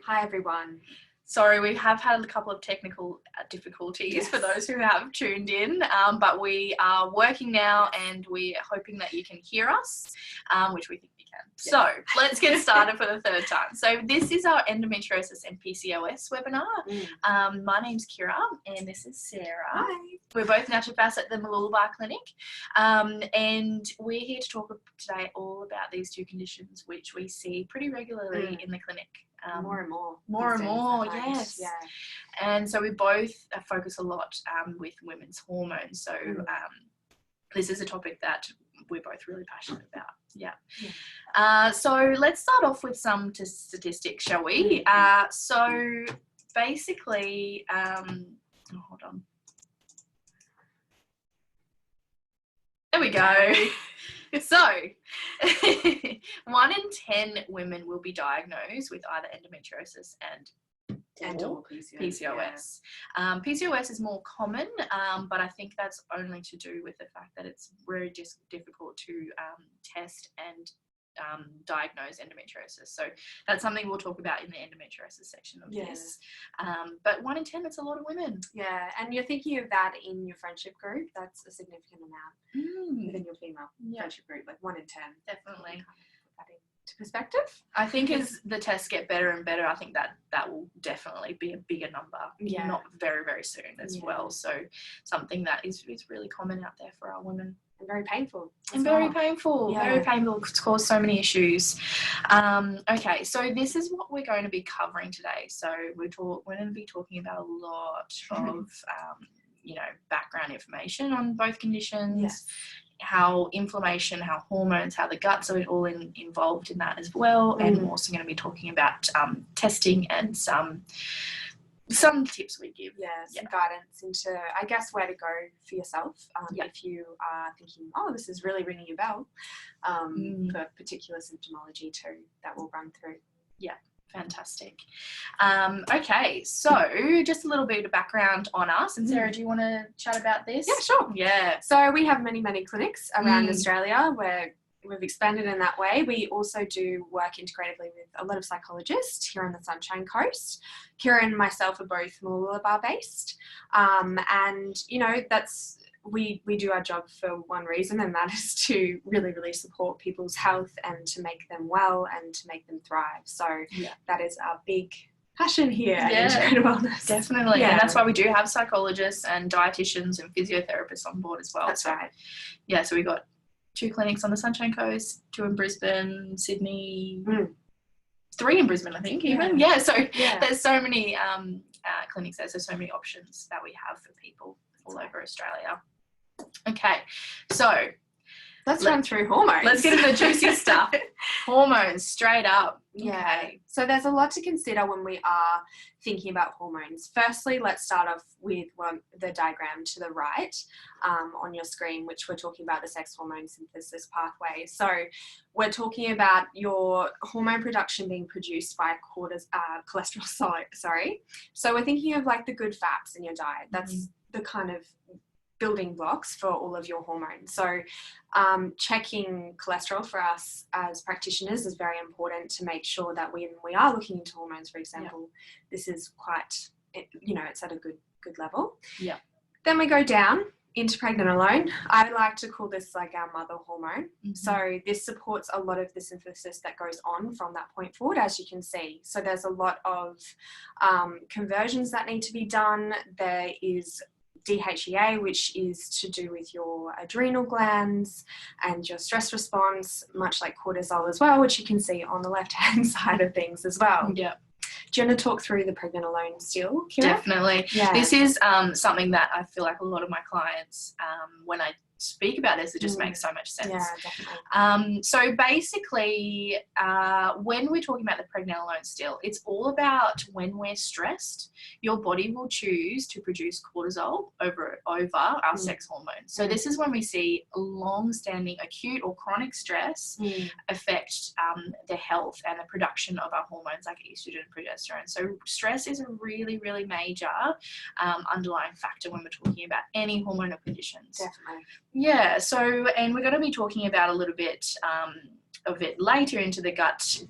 Hi everyone. Sorry, we have had a couple of technical difficulties for those who have tuned in, but we are working now and we're hoping that you can hear us, which we think you can. Yes. So let's get started for the third time. So this is our endometriosis and PCOS webinar. My name's Kira and this is Sarah. Hi. We're both naturopaths at the Mooloolaba Clinic, and we're here to talk today all about these two conditions which we see pretty regularly in the clinic. More and more. More and more, yes. Yeah. And so we both focus a lot with women's hormones. So this is a topic that we're both really passionate about. Yeah. So let's start off with some statistics, shall we? So basically, hold on. There we go. So, 1 in 10 women will be diagnosed with either endometriosis and or PCOS. Yeah. PCOS is more common, but I think that's only to do with the fact that it's very difficult to test and diagnose endometriosis. So that's something we'll talk about in the endometriosis section of this. But 1 in 10, it's a lot of women. Yeah, and you're thinking of that in your friendship group. That's a significant amount within your female friendship group, like 1 in 10. Definitely. Kind of put that into perspective. I think as the tests get better and better, I think that will definitely be a bigger number. Yeah. Not very, very soon as well. So something that is really common out there for our women. And very painful. Very painful. It's caused so many issues. Okay, so this is what we're going to be covering today. So we're going to be talking about a lot of, background information on both conditions. Yes. How inflammation, how hormones, how the guts are all involved in that as well. And we're also going to be talking about testing and some tips we give. Some guidance into, I guess, where to go for yourself if you are thinking, oh, this is really ringing a bell for particular symptomology too that we'll run through. Yeah, fantastic. Okay, so just a little bit of background on us. And Sarah, do you want to chat about this? Yeah, sure. Yeah. So we have many clinics around Australia where we've expanded in that way. We also do work integratively with a lot of psychologists here on the Sunshine Coast. Kira and myself are both Mooloolaba based. And, that's, we do our job for one reason, and that is to really support people's health and to make them well and to make them thrive. So that is our big passion here at Integrative Wellness. Definitely. Yeah. And that's why we do have psychologists and dietitians and physiotherapists on board as well. That's right. Yeah, so we got 2 clinics on the Sunshine Coast, 2 in Brisbane, Sydney, 3 in Brisbane, I think, even. Yeah, so there's so many clinics there, so many options that we have for people all over Australia. Okay, so let's run through hormones. Let's get into the juicy stuff. Hormones, straight up. Yeah. Okay. So there's a lot to consider when we are thinking about hormones. Firstly, let's start off with the diagram to the right on your screen, which we're talking about the sex hormone synthesis pathway. So we're talking about your hormone production being produced by cholesterol. Sorry. So we're thinking of like the good fats in your diet. That's the kind of building blocks for all of your hormones. So checking cholesterol for us as practitioners is very important to make sure that when we are looking into hormones, for example, this is quite, it's at a good level. Yeah. Then we go down into pregnenolone. I like to call this like our mother hormone. So this supports a lot of the synthesis that goes on from that point forward, as you can see. So there's a lot of conversions that need to be done. There is DHEA, which is to do with your adrenal glands and your stress response, much like cortisol as well, which you can see on the left-hand side of things as well. Yeah. Do you want to talk through the pregnenolone still, Kira? Definitely. Yeah. This is something that I feel like a lot of my clients, when I speak about this, it just makes so much sense. Yeah, definitely. So basically, when we're talking about the pregnenolone still, it's all about when we're stressed, your body will choose to produce cortisol over our sex hormone. So this is when we see long-standing acute or chronic stress affect the health and the production of our hormones like estrogen and progesterone. So stress is a really major underlying factor when we're talking about any hormonal conditions. Definitely. Yeah, so, and we're going to be talking about a little bit of it later into the gut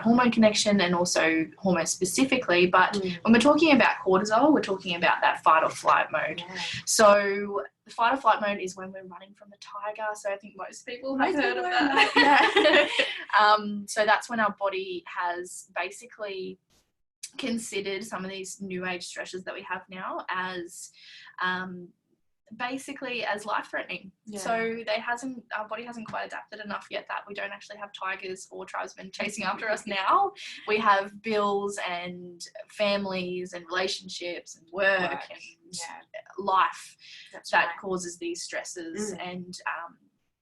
hormone connection and also hormone specifically, but when we're talking about cortisol, we're talking about that fight or flight mode. Yeah. So the fight or flight mode is when we're running from the tiger, so I think most people have heard of that. Yeah. So that's when our body has basically considered some of these new age stresses that we have now as basically as life-threatening. Yeah. So our body hasn't quite adapted enough yet that we don't actually have tigers or tribesmen chasing after us now. We have bills and families and relationships and work and life that causes these stresses, and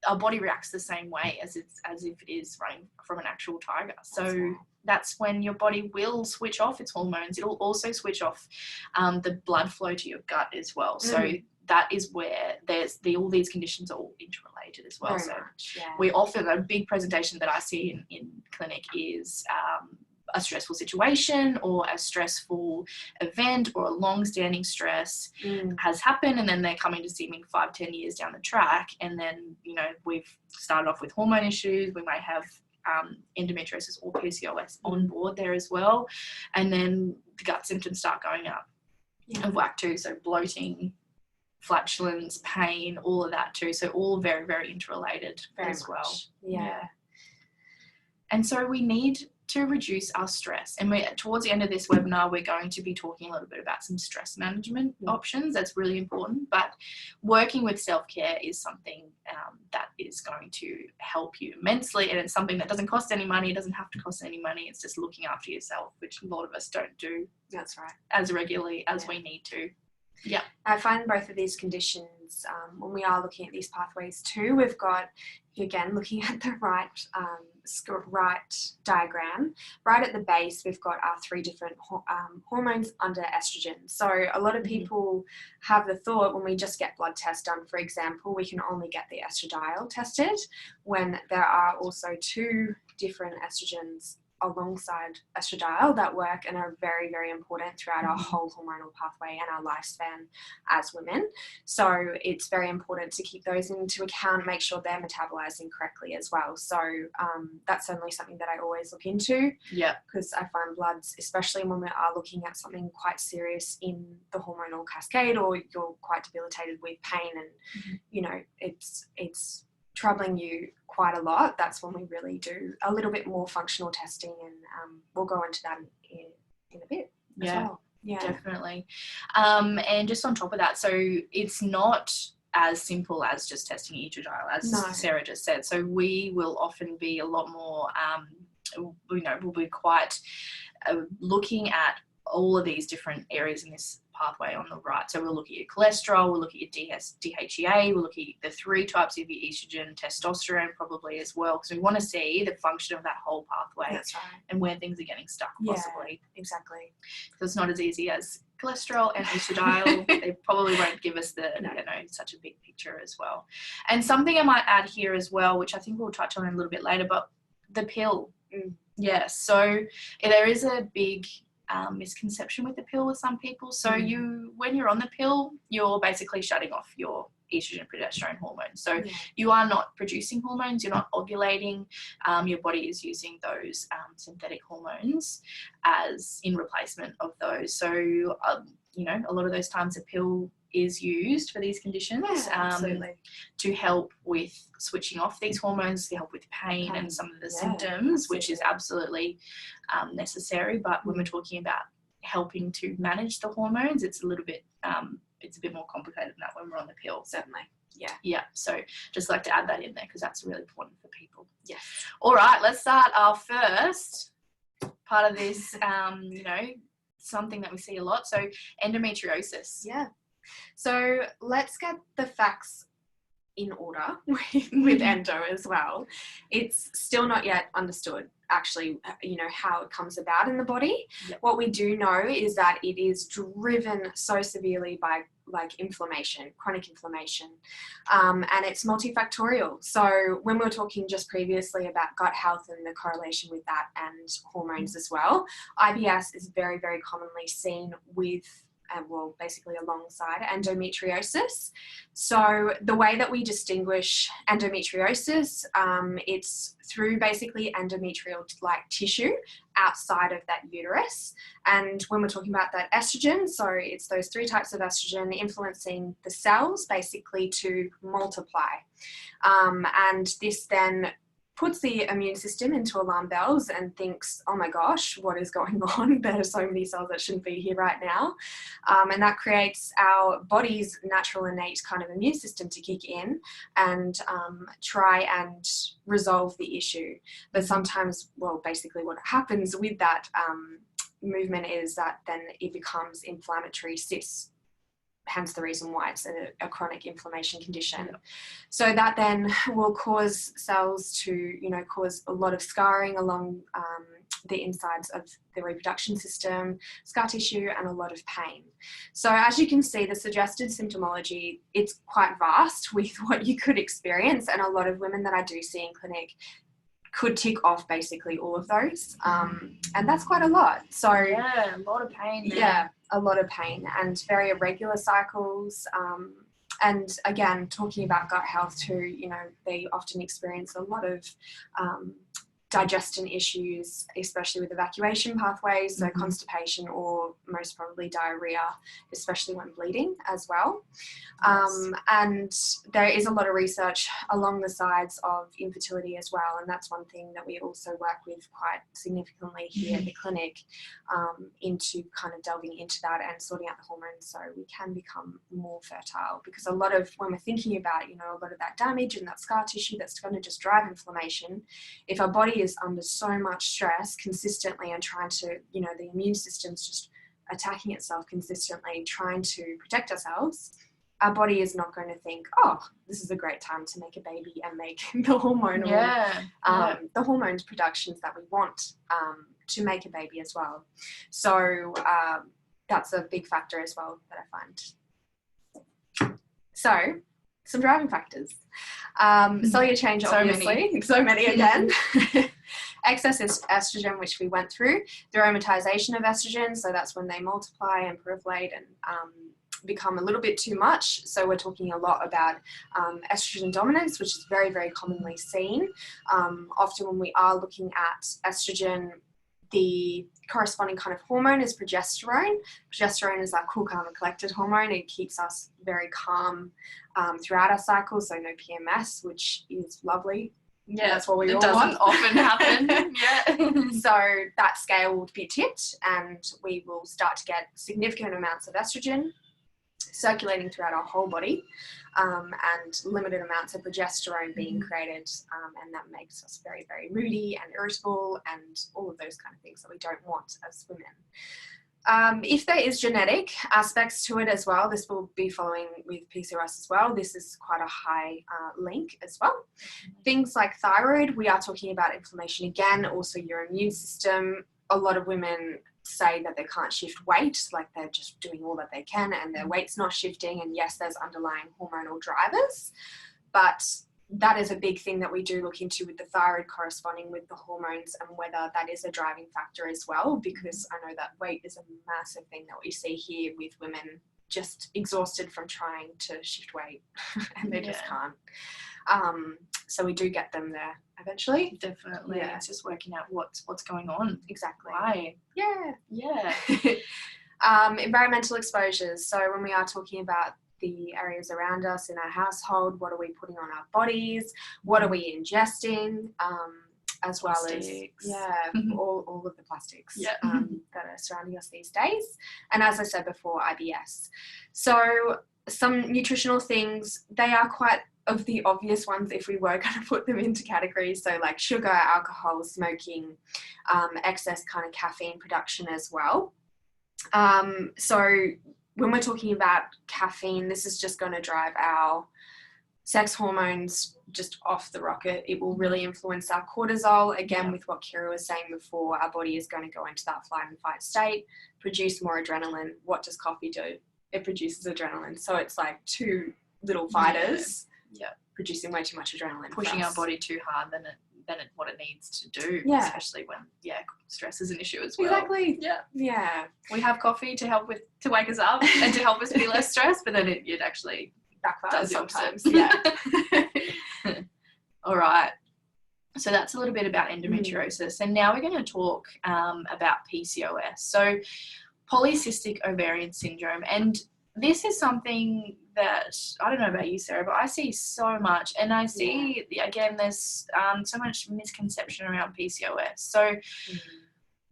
our body reacts the same way as if it is running from an actual tiger. So that's when your body will switch off its hormones. It'll also switch off the blood flow to your gut as well. So that is where all these conditions are all interrelated as well. We often, a big presentation that I see in clinic is a stressful situation or a stressful event or a long-standing stress has happened, and then they're coming to see me 5-10 years down the track, and then we've started off with hormone issues. We may have endometriosis or PCOS on board there as well, and then the gut symptoms start going up of whack too, so bloating, flatulence, pain, all of that too. So all very, very interrelated as well. Yeah. And so we need to reduce our stress. And towards the end of this webinar, we're going to be talking a little bit about some stress management options. That's really important. But working with self-care is something that is going to help you immensely. And it's something that doesn't cost any money. It doesn't have to cost any money. It's just looking after yourself, which a lot of us don't do. That's right. As regularly as we need to. Yeah, I find both of these conditions, when we are looking at these pathways too, we've got, again, looking at the right diagram, right at the base, we've got our 3 different hormones under estrogen. So a lot of people have the thought when we just get blood tests done, for example, we can only get the estradiol tested, when there are also 2 different estrogens alongside estradiol that work and are very, very important throughout our whole hormonal pathway and our lifespan as women. So it's very important to keep those into account, make sure they're metabolizing correctly as well. So that's certainly something that I always look into. Yeah. Because I find bloods, especially when we are looking at something quite serious in the hormonal cascade, or you're quite debilitated with pain and, it's troubling you quite a lot, that's when we really do a little bit more functional testing, and we'll go into that in a bit as well. Yeah, definitely. And just on top of that, so it's not as simple as just testing estradiol, as Sarah just said. So we will often be a lot more, we'll be quite looking at all of these different areas in this pathway on the right. So we'll look at your cholesterol, we'll look at your DHEA, we'll look at the 3 types of your estrogen, testosterone probably as well, because we want to see the function of that whole pathway. That's right. And where things are getting stuck possibly. Yeah, exactly. So it's not as easy as cholesterol and estradiol. They probably won't give us the such a big picture as well. And something I might add here as well, which I think we'll touch on in a little bit later, but the pill. Yes, so there is a big misconception with the pill with some people. So when you're on the pill, you're basically shutting off your estrogen progesterone hormones. So you are not producing hormones, you're not ovulating, your body is using those synthetic hormones as in replacement of those. So a lot of those times a pill is used for these conditions to help with switching off these hormones, to help with pain and some of the symptoms, which is absolutely necessary. But when we're talking about helping to manage the hormones, it's a little bit it's a bit more complicated than that when we're on the pill. Certainly. Yeah, so just like to add that in there because that's really important for people. Yes. All right, let's start our first part of this, something that we see a lot. So endometriosis. Yeah. So let's get the facts in order with endo as well. It's still not yet understood actually, how it comes about in the body. Yep. What we do know is that it is driven so severely by inflammation, chronic inflammation, and it's multifactorial. So when we were talking just previously about gut health and the correlation with that and hormones as well, IBS is very, very commonly seen with and well, basically alongside endometriosis. So the way that we distinguish endometriosis, it's through basically endometrial-like tissue outside of that uterus. And when we're talking about that estrogen, so it's those 3 types of estrogen influencing the cells basically to multiply. And this then puts the immune system into alarm bells and thinks, oh my gosh, what is going on? There are so many cells that shouldn't be here right now. And that creates our body's natural innate kind of immune system to kick in and try and resolve the issue. But sometimes, well, basically what happens with that movement is that then it becomes inflammatory cysts, hence the reason why it's a chronic inflammation condition. So that then will cause cells to, you know, cause a lot of scarring along the insides of the reproduction system, scar tissue, and a lot of pain. So as you can see, the suggested symptomology, it's quite vast with what you could experience, and a lot of women that I do see in clinic could tick off basically all of those, and that's quite a lot. So yeah, a lot of pain there. Yeah, a lot of pain and very irregular cycles, and again, talking about gut health too, you know, they often experience a lot of digestion issues, especially with evacuation pathways, so constipation or most probably diarrhea, especially when bleeding as well. And there is a lot of research along the sides of infertility as well, and that's one thing that we also work with quite significantly here at the clinic, into kind of delving into that and sorting out the hormones so we can become more fertile. Because a lot of, when we're thinking about, you know, a lot of that damage and that scar tissue that's going to just drive inflammation, if our body is under so much stress consistently and trying to, you know, the immune system's just attacking itself consistently, trying to protect ourselves, our body is not going to think, oh, this is a great time to make a baby and make the hormonal, the hormones productions that we want to make a baby as well. So that's a big factor as well that I find. So some driving factors. Cellular change, obviously. So many again. Excess estrogen, which we went through. The aromatization of estrogen, so that's when they multiply and proliferate and become a little bit too much. So we're talking a lot about estrogen dominance, which is very, very commonly seen. Often when we are looking at estrogen, the corresponding kind of hormone is progesterone. Progesterone is that cool, calm, and collected hormone. It keeps us very calm throughout our cycle, so no PMS, which is lovely. Yeah, that's what we all want. It doesn't often happen. Yeah. So that scale will be tipped, and we will start to get significant amounts of estrogen circulating throughout our whole body, and limited amounts of progesterone being created, and that makes us very, very moody and irritable and all of those kind of things that we don't want as women. If there is genetic aspects to it as well, this will be following with PCOS as well. This is quite a high link as well. Things like thyroid, we are talking about inflammation again, also your immune system. A lot of women say that they can't shift weight, like they're just doing all that they can and their weight's not shifting, and yes, there's underlying hormonal drivers, but that is a big thing that we do look into with the thyroid corresponding with the hormones and whether that is a driving factor as well, because I know that weight is a massive thing that we see here with women just exhausted from trying to shift weight and they just can't. So we do get them there eventually. Definitely. Yeah. It's just working out what's going on. Exactly. Why? Yeah. Environmental exposures. So when we are talking about the areas around us in our household, what are we putting on our bodies? What are we ingesting? As well plastics. As all of the plastics that are surrounding us these days. And as I said before, IBS. So some nutritional things, they are quite of the obvious ones if we were going to put them into categories. So like sugar, alcohol, smoking, excess kind of caffeine production as well. So when we're talking about caffeine, this is just going to drive our sex hormones just off the rocket. It will really influence our cortisol. Again, with what Kira was saying before, our body is going to go into that flight and fight state, produce more adrenaline. What does coffee do? It produces adrenaline. So it's like two little fighters producing way too much adrenaline. Pushing our body too hard, then what it needs to do, Yeah. especially when stress is an issue as well. Exactly. Yeah. We have coffee to wake us up and to help us be less stressed, but then it actually backfires sometimes. Yeah. All right. So that's a little bit about endometriosis. And now we're going to talk about PCOS. So polycystic ovarian syndrome. And this is something that, I don't know about you, Sarah, but I see so much. And I see, again, there's so much misconception around PCOS. So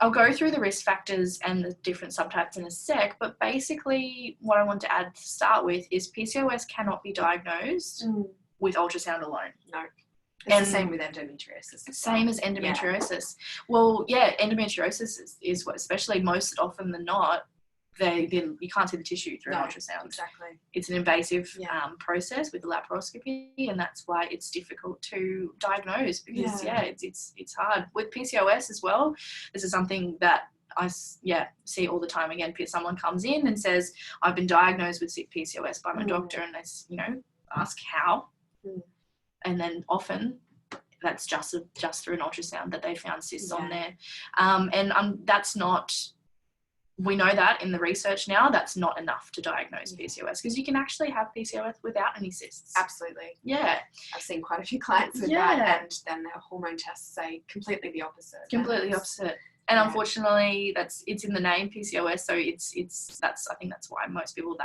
I'll go through the risk factors and the different subtypes in a sec, but basically what I want to add to start with is PCOS cannot be diagnosed with ultrasound alone. No. It's the same with endometriosis. Same as endometriosis. Yeah. Well, endometriosis is what, especially most often than not, you can't see the tissue through an ultrasound. Exactly. It's an invasive process with the laparoscopy, and that's why it's difficult to diagnose because it's hard. With PCOS as well, this is something that I see all the time. Again, someone comes in and says, I've been diagnosed with PCOS by my doctor, and they ask how. And then often that's just through an ultrasound that they found cysts on there. And that's not, we know that in the research now, that's not enough to diagnose PCOS because you can actually have PCOS without any cysts. Absolutely. Yeah. I've seen quite a few clients with that, and then their hormone tests say completely the opposite. Completely opposite. And unfortunately, it's in the name PCOS, so I think that's why most people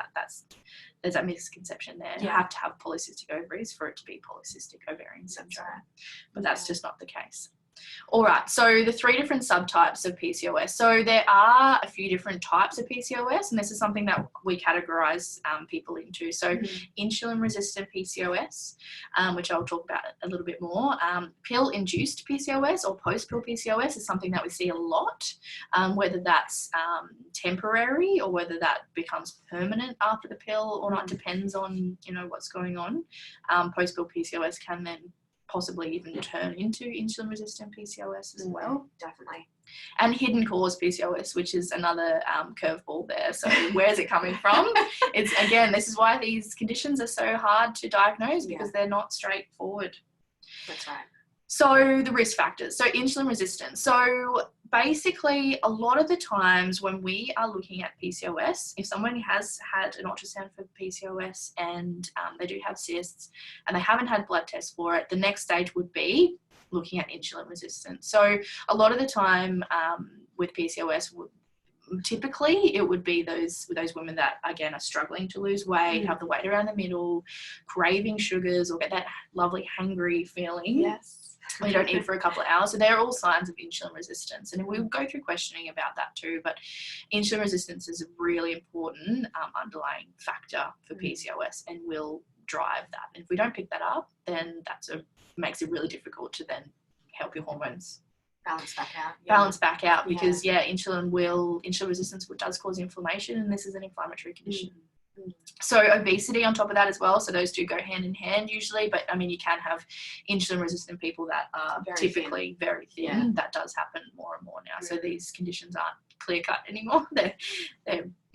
there's that misconception there. You have to have polycystic ovaries for it to be polycystic ovarian syndrome, but that's just not the case. All right, so the 3 different subtypes of PCOS. So there are a few different types of PCOS, and this is something that we categorize people into. So insulin-resistant PCOS, which I'll talk about a little bit more. Pill-induced PCOS or post-pill PCOS is something that we see a lot, whether that's temporary or whether that becomes permanent after the pill or not, depends on, what's going on. Post-pill PCOS can then possibly even turn into insulin-resistant PCOS as well. Definitely. And hidden cause PCOS, which is another curveball there. So where's it coming from? It's, again, this is why these conditions are so hard to diagnose because they're not straightforward. That's right. So the risk factors. So insulin resistance. So basically a lot of the times when we are looking at PCOS, if someone has had an ultrasound for PCOS and they do have cysts and they haven't had blood tests for it, the next stage would be looking at insulin resistance. So a lot of the time with PCOS, typically it would be those women that again are struggling to lose weight, have the weight around the middle, craving sugars, or get that lovely hangry feeling. Yes. When you don't eat for a couple of hours. So they're all signs of insulin resistance, and we'll go through questioning about that too, but insulin resistance is a really important underlying factor for PCOS and will drive that. And if we don't pick that up, then makes it really difficult to then help your hormones balance back out because insulin resistance does cause inflammation, and this is an inflammatory condition. So obesity on top of that as well, so those do go hand in hand usually, but I mean you can have insulin resistant people that are typically very thin. That does happen more and more now. So these conditions aren't clear cut anymore, they're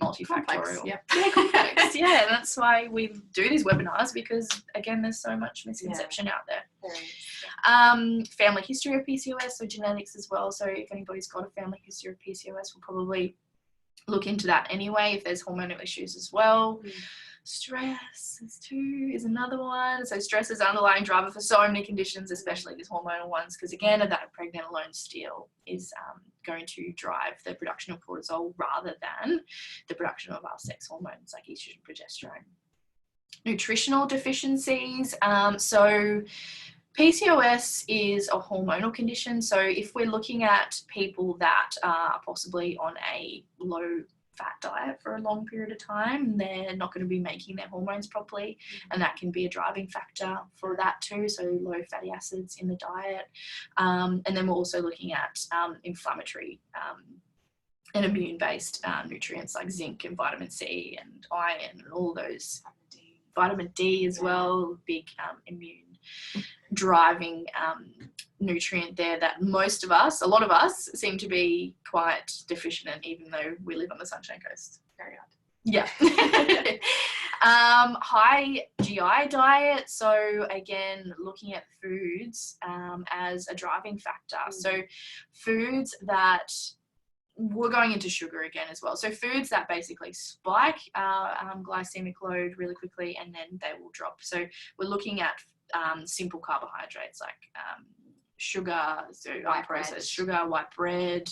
multifactorial. Complex. That's why we do these webinars, because again there's so much misconception out there. Family history of PCOS, so genetics as well. So if anybody's got a family history of PCOS, we'll probably look into that anyway if there's hormonal issues as well. Stress is another one. So stress is an underlying driver for so many conditions, especially these hormonal ones, because again that pregnant alone still is going to drive the production of cortisol rather than the production of our sex hormones like estrogen, progesterone. Nutritional deficiencies. So PCOS is a hormonal condition. So if we're looking at people that are possibly on a low fat diet for a long period of time, they're not going to be making their hormones properly, and that can be a driving factor for that too. So low fatty acids in the diet. And then we're also looking at inflammatory and immune-based nutrients like zinc and vitamin C and iron and all those. Vitamin D as well, big immune driving nutrient there that a lot of us seem to be quite deficient in, even though we live on the Sunshine Coast. Very odd. Yeah. High GI diet. So again, looking at foods as a driving factor. So foods that, we're going into sugar again as well. So foods that basically spike glycemic load really quickly and then they will drop. So we're looking at simple carbohydrates like sugar, so unprocessed sugar, white bread,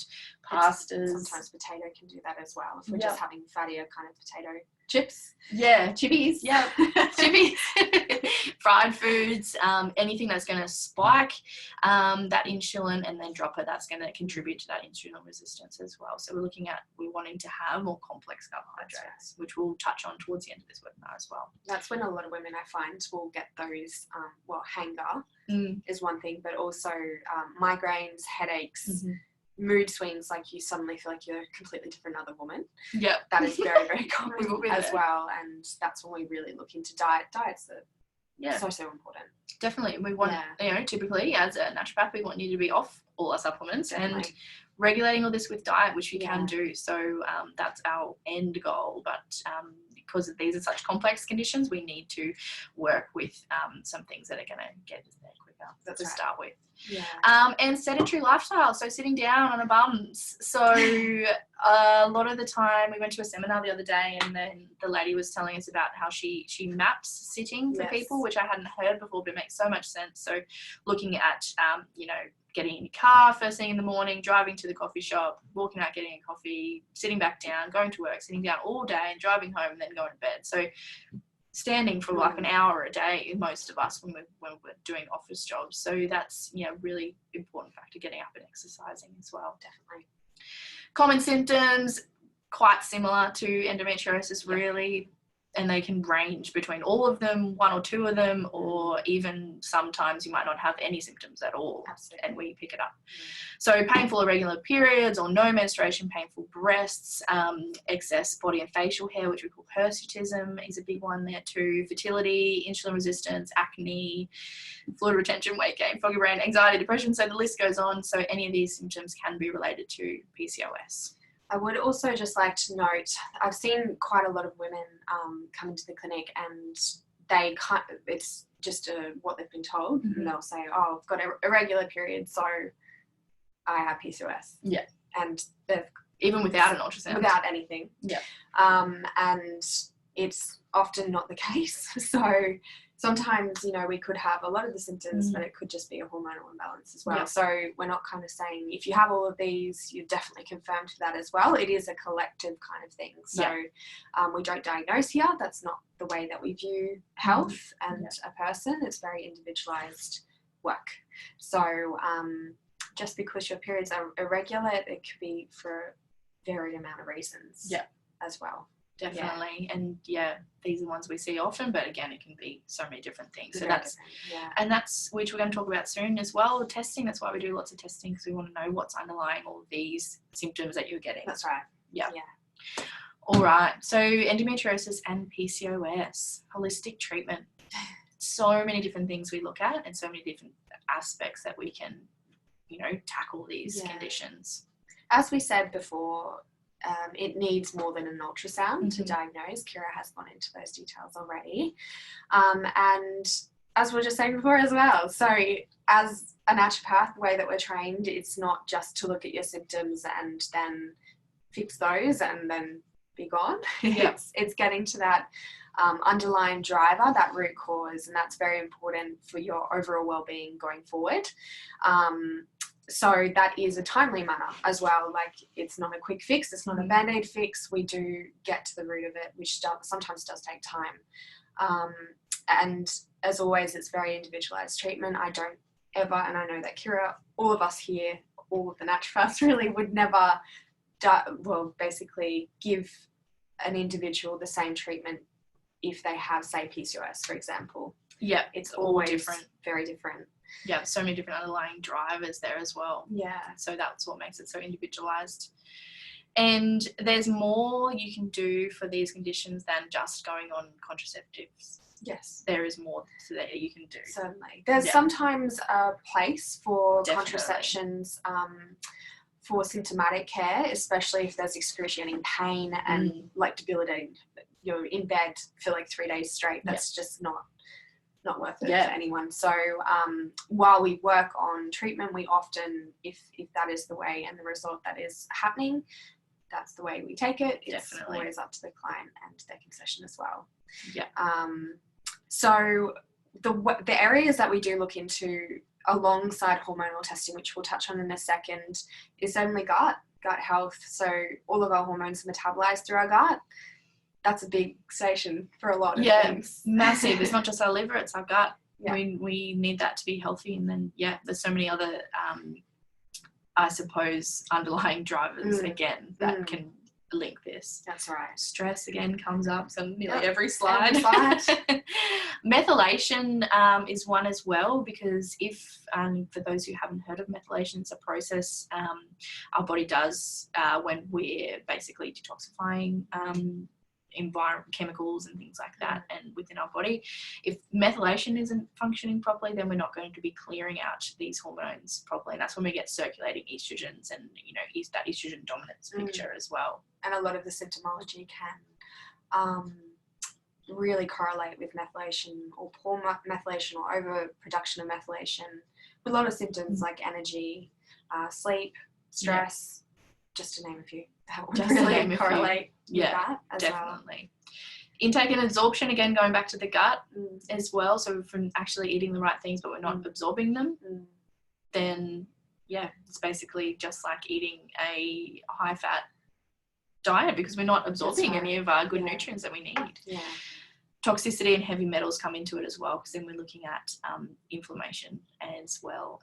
pastas. Sometimes potato can do that as well. If we're just having fattier kind of potato chips. Yeah, chippies. Yeah, chippies. Fried foods, anything that's going to spike that insulin and then drop it, that's going to contribute to that insulin resistance as well. So we're wanting to have more complex carbohydrates, which we'll touch on towards the end of this webinar as well. That's when a lot of women I find will get those, hanger is one thing, but also migraines, headaches, mood swings, like you suddenly feel like you're a completely different other woman. Yeah. That is very, very common as well. And that's when we really look into diet. Diets are so important. Definitely. We want, typically as a naturopath, we want you to be off all our supplements and regulating all this with diet, which we can do. So that's our end goal. But because these are such complex conditions, we need to work with some things that are going to get us there quicker to start with. Yeah. And sedentary lifestyle, so sitting down on a bums. So a lot of the time, we went to a seminar the other day and then the lady was telling us about how she maps sitting for people, which I hadn't heard before, but it makes so much sense. So looking at, getting in your car first thing in the morning, driving to the coffee shop, walking out, getting a coffee, sitting back down, going to work, sitting down all day and driving home and then going to bed. So standing for like an hour a day, most of us when we're doing office jobs. So that's really important factor, getting up and exercising as well. Definitely. Common symptoms, quite similar to endometriosis really, and they can range between all of them, one or two of them, or even sometimes you might not have any symptoms at all. Absolutely. And we pick it up. So painful irregular periods or no menstruation, painful breasts, excess body and facial hair, which we call hirsutism, is a big one there too. Fertility, insulin resistance, acne, fluid retention, weight gain, foggy brain, anxiety, depression. So the list goes on. So any of these symptoms can be related to PCOS. I would also just like to note, I've seen quite a lot of women come into the clinic and it's just what they've been told. And they'll say, I've got irregular periods, so I have PCOS. Yeah. And they've... Even without an ultrasound. Without anything. Yeah. And it's often not the case. So sometimes, we could have a lot of the symptoms, but it could just be a hormonal imbalance as well. Yeah. So we're not kind of saying if you have all of these, you're definitely confirmed to that as well. It is a collective kind of thing. So we don't diagnose here. That's not the way that we view health and a person. It's very individualized work. So just because your periods are irregular, it could be for a varied amount of reasons as well. Definitely. And these are the ones we see often, but again, it can be so many different things. So that's which we're going to talk about soon as well. Testing, that's why we do lots of testing, because we want to know what's underlying all of these symptoms that you're getting. That's right. Yeah. All right. So endometriosis and PCOS, holistic treatment. So many different things we look at and so many different aspects that we can, tackle these conditions. As we said before, it needs more than an ultrasound to diagnose. Kira has gone into those details already. And as we were just saying before as well, so as a naturopath, the way that we're trained, it's not just to look at your symptoms and then fix those and then be gone. It's getting to that underlying driver, that root cause, and that's very important for your overall well-being going forward. So that is a timely manner as well. Like, it's not a quick fix. It's not a Band-Aid fix. We do get to the root of it, which sometimes does take time. And as always, it's very individualized treatment. I don't ever, and I know that Kira, all of us here, all of the naturopaths really would never, basically give an individual the same treatment if they have, say, PCOS, for example. Yeah, it's always different, very different. Yeah, so many different underlying drivers there as well. Yeah. So that's what makes it so individualized. And there's more you can do for these conditions than just going on contraceptives. Yes. There is more that you can do. Certainly. There's sometimes a place for contraceptions for symptomatic care, especially if there's excruciating pain and like debilitating, you're in bed for like 3 days straight. That's just not worth it for anyone. So while we work on treatment, we often, if that is the way and the result that is happening, that's the way we take it. It's always up to the client and their concession as well. Yeah. So the areas that we do look into alongside hormonal testing, which we'll touch on in a second, is certainly gut health. So all of our hormones are metabolized through our gut. That's a big station for a lot of things. Massive. It's not just our liver, it's our gut. Yeah. We need that to be healthy. And then, there's so many other, I suppose, underlying drivers, again, that can link this. That's right. Stress, again, comes up on nearly every slide. Methylation is one as well, because if, for those who haven't heard of methylation, it's a process our body does when we're basically detoxifying environment chemicals and things like that and within our body. If methylation isn't functioning properly, then we're not going to be clearing out these hormones properly, and that's when we get circulating estrogens and is that estrogen dominance picture as well. And a lot of the symptomology can really correlate with methylation or poor methylation or overproduction of methylation with a lot of symptoms like energy, sleep, stress, just to name a few. That would really correlate with that as definitely. Well. Intake and absorption, again, going back to the gut as well. So from actually eating the right things, but we're not absorbing them, then it's basically just like eating a high-fat diet because we're not absorbing any of our good nutrients that we need. Yeah. Toxicity and heavy metals come into it as well, because then we're looking at inflammation as well.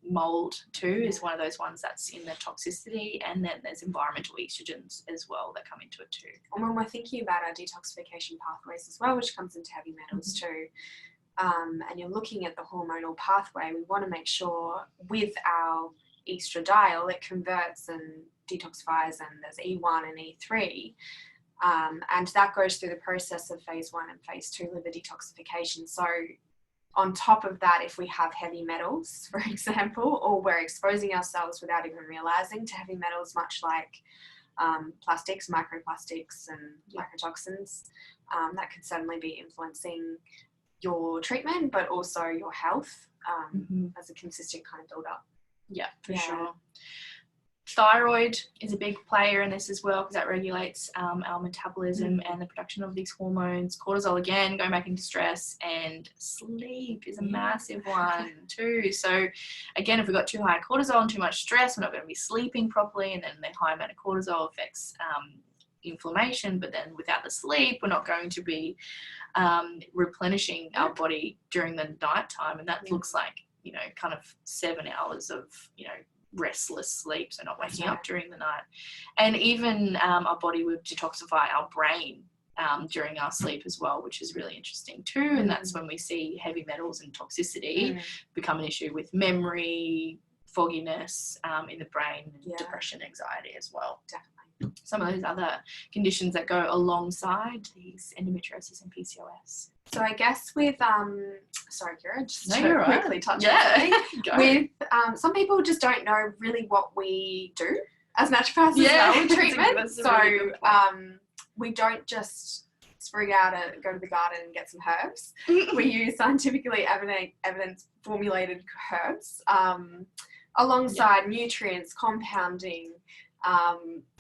Mold too is one of those ones that's in the toxicity, and then there's environmental estrogens as well that come into it too. And when we're thinking about our detoxification pathways as well, which comes into heavy metals too, and you're looking at the hormonal pathway, we want to make sure with our estradiol it converts and detoxifies, and there's E1 and E3. And that goes through the process of phase 1 and phase 2 liver detoxification. So on top of that, if we have heavy metals, for example, or we're exposing ourselves without even realizing to heavy metals, much like plastics, microplastics and microtoxins, that could certainly be influencing your treatment, but also your health as a consistent kind of build-up. Yeah, for sure. Thyroid is a big player in this as well, because that regulates our metabolism and the production of these hormones. Cortisol, again, going back into stress, and sleep is a massive one too. So again, if we've got too high cortisol and too much stress, we're not going to be sleeping properly, and then the high amount of cortisol affects inflammation, but then without the sleep, we're not going to be replenishing our body during the night time, and that looks like, kind of 7 hours of, restless sleep, so not waking up during the night. And even our body will detoxify our brain during our sleep as well, which is really interesting too. And that's when we see heavy metals and toxicity become an issue with memory, fogginess in the brain, and depression, anxiety as well. Definitely. Some of those other conditions that go alongside these endometriosis and PCOS. So I guess with, sorry, Kira, just quickly touch on with some people just don't know really what we do as naturopaths as well in treatment. So we don't just sprig out and go to the garden and get some herbs. We use scientifically evidence formulated herbs alongside nutrients, compounding.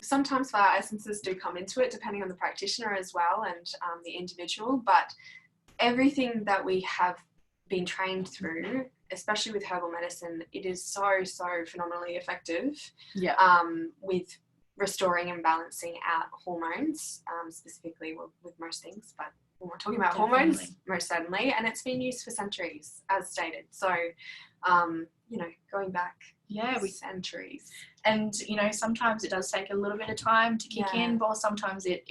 Sometimes flower essences do come into it depending on the practitioner as well and the individual, but everything that we have been trained through, especially with herbal medicine, it is so phenomenally effective with restoring and balancing out hormones, specifically with most things, but when we're talking about hormones, most certainly, and it's been used for centuries, as stated. So, going back centuries. And, sometimes it does take a little bit of time to kick in, but sometimes it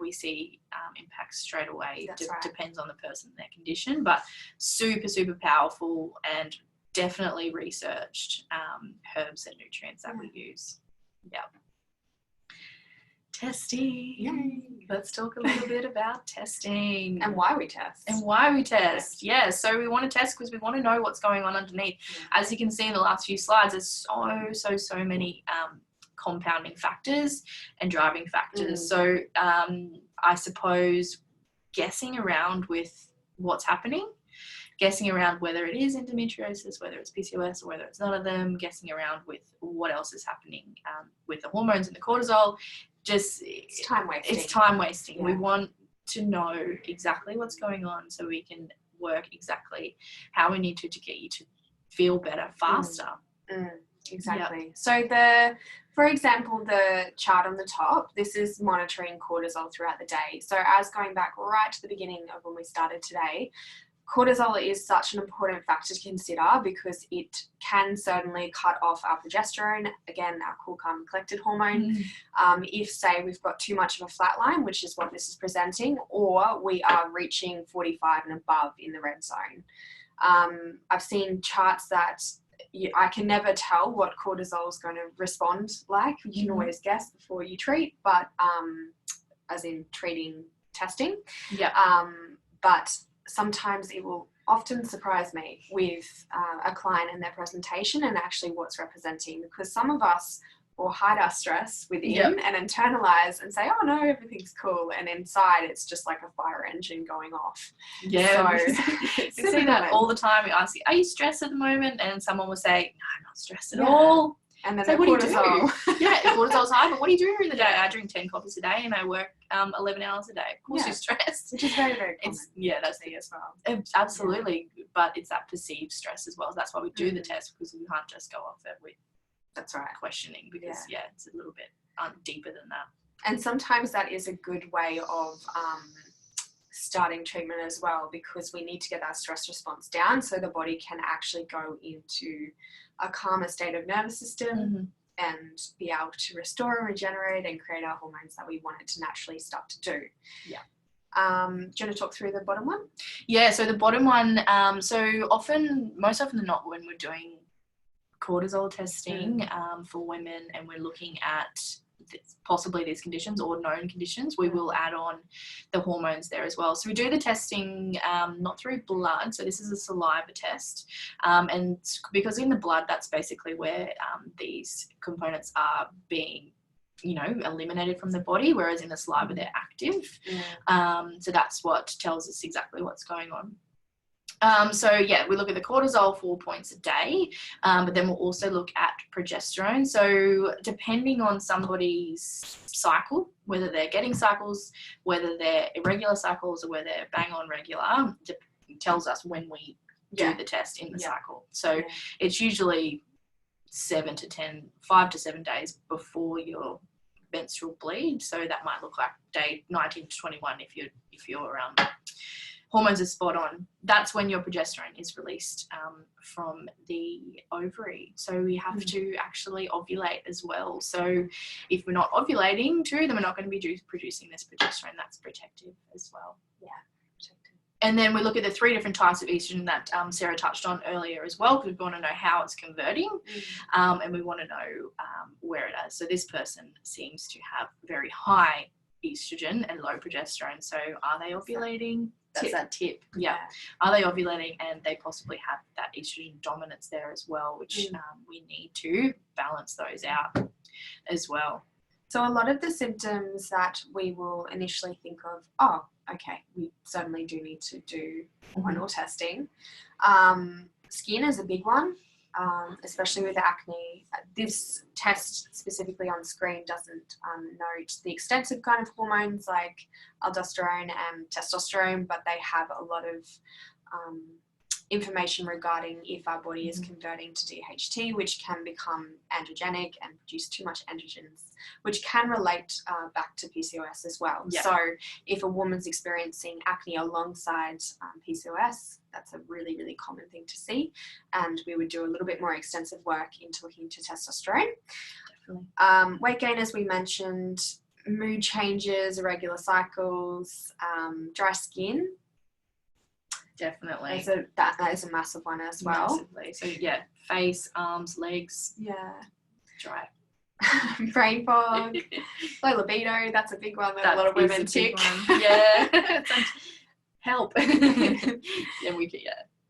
we see impacts straight away. Depends on the person and their condition, but super, super powerful and definitely researched herbs and nutrients that we use. Yeah. Testing. Yay. Let's talk a little bit about testing. And why we test. Yeah. So we want to test because we want to know what's going on underneath. Yeah. As you can see in the last few slides, there's so many compounding factors and driving factors. So I suppose guessing around with what's happening, guessing around whether it is endometriosis, whether it's PCOS, or whether it's none of them, guessing around with what else is happening with the hormones and the cortisol. It's time wasting. Yeah. We want to know exactly what's going on so we can work exactly how we need to get you to feel better faster. Exactly. Yep. So for example, the chart on the top, this is monitoring cortisol throughout the day. So as going back right to the beginning of when we started today, cortisol is such an important factor to consider because it can certainly cut off our progesterone, again, our cool, calm, collected hormone. If, say, we've got too much of a flat line, which is what this is presenting, or we are reaching 45 and above in the red zone. I've seen charts that I can never tell what cortisol is going to respond like. You can always guess before you treat, but as in treating testing. Yeah. But sometimes it will often surprise me with a client and their presentation and actually what's representing, because some of us will hide our stress within and internalize and say, oh no, everything's cool, and inside it's just like a fire engine going off. Yeah, so you see that all the time. We ask you, are you stressed at the moment? And someone will say, no, I'm not stressed at all. And then so what cortisol. Cortisol's high, but what do you do during the day? I drink 10 coffees a day and I work 11 hours a day. Of course you're stressed. Which is very, very common. That's the as well. Absolutely. Yeah. But it's that perceived stress as well. That's why we do the test, because we can't just go off it with questioning, because it's a little bit deeper than that. And sometimes that is a good way of starting treatment as well, because we need to get that stress response down so the body can actually go into a calmer state of nervous system and be able to restore and regenerate and create our hormones that we want it to naturally start to do. Yeah. Do you want to talk through the bottom one? Yeah, so the bottom one, most often than not, when we're doing cortisol testing for women and we're looking at possibly these conditions or known conditions, we will add on the hormones there as well. So we do the testing not through blood, so this is a saliva test, and because in the blood, that's basically where these components are being eliminated from the body, whereas in the saliva they're active. So that's what tells us exactly what's going on. We look at the cortisol 4 points a day, but then we'll also look at progesterone. So depending on somebody's cycle, whether they're getting cycles, whether they're irregular cycles, or whether they're bang on regular, tells us when we do the test in the cycle. So it's usually 5 to 7 days before your menstrual bleed. So that might look like day 19 to 21 if you're hormones are spot on. That's when your progesterone is released from the ovary. So we have to actually ovulate as well. So if we're not ovulating too, then we're not going to be producing this progesterone. That's protective as well. Yeah, protective. And then we look at the 3 different types of estrogen that Sarah touched on earlier as well, because we want to know how it's converting, and we want to know where it is. So this person seems to have very high estrogen and low progesterone. So are they ovulating? That's that tip. Yeah. Are they ovulating, and they possibly have that estrogen dominance there as well, which we need to balance those out as well. So a lot of the symptoms that we will initially think of, we certainly do need to do hormonal testing. Skin is a big one, especially with acne. This test specifically on screen doesn't note the extensive kind of hormones like aldosterone and testosterone, but they have a lot of information regarding if our body is converting to DHT, which can become androgenic and produce too much androgens, which can relate back to PCOS as well. Yeah. So if a woman's experiencing acne alongside PCOS, that's a really, really common thing to see. And we would do a little bit more extensive work into looking to testosterone. Definitely. Weight gain, as we mentioned, mood changes, irregular cycles, dry skin. Definitely. That is a massive one as well. Massively. So face, arms, legs. Yeah. Dry. brain fog, low libido. That's a big one that a lot of women tick. Yeah. Help.